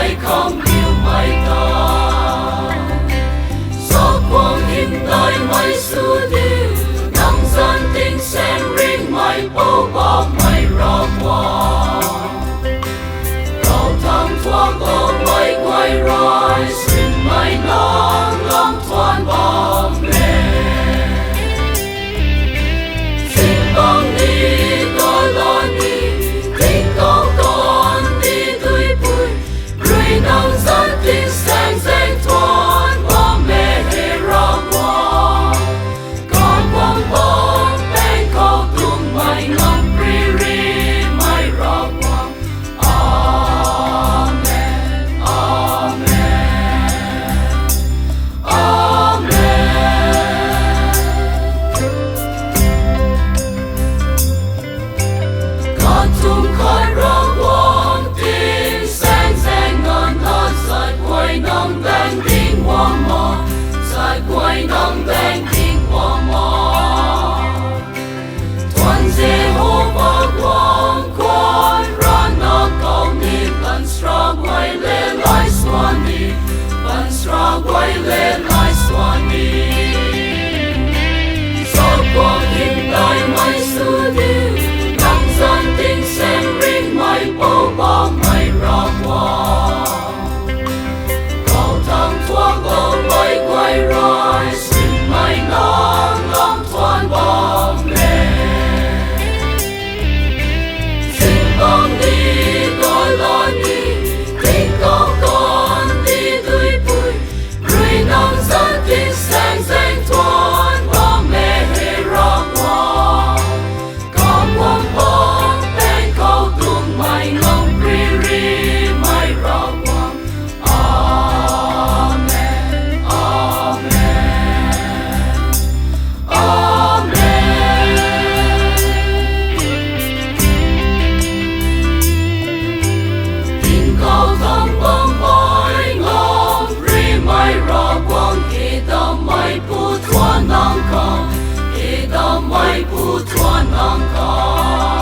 mày không yêu mày ta gió quang Himdaimei xưa đi nắng gian tình sen ring mày bao bọc mày Ragwangh cầu thang thoáng ở mày quay rai xin mày nắng lắm thoáng bom lên xin bom đi có lo đi tình có con đi tươi vui người nắng gian tình sen danh thoáng bom mẹ hệ Ragwangh có bom bom bên câu tung mày ngắm riri mày Ragwangh Amen Amen Amen có tung khói Ragwangh tiếng sen danh ngân thật dài quay nắng đen tiếng hoa mơ dài quay nắng đen tiếng hoa mơ Thuan Jehovah quang quan ra na cầu ni ban sra quay lên lại swani ban sra quay lên lại swani gió quang Himdaimei xưa đi nắng gian tình sen ring mày bao bọc mày Ragwangh cầu thang thoáng ở mày quay rai xin mày nắng lắm thoáng bom lên xin bom đi có lo đi tình có con đi tươi vui người nắng gian tình sen danh thoáng bom mẹ hệ Ragwangh có bom bom bên câu tung mày ngóng riri mày Ragwangh Amen Amen Amen tình câu thăm bom mày ngóng Reamei Ragwangh Himdaimei Pouthuan nang ka Himdaimei Pouthuan nang ka